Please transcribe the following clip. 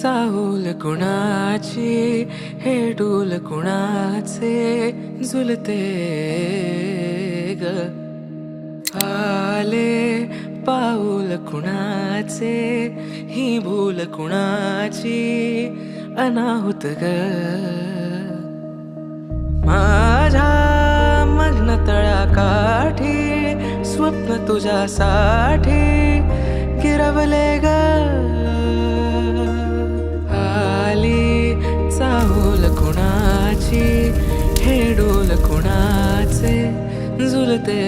चाहूल कुणाची हे डूल कुणाचे झुलते ग आले पाऊल कुणाचे ही भूल कुणाची अनाहुत ग माझ्या मग्न तळाकाठी स्वप्न तुझ्यासाठी गिरवले ग आली चाहूल कुणाची हे डोल कुणाचे झुलते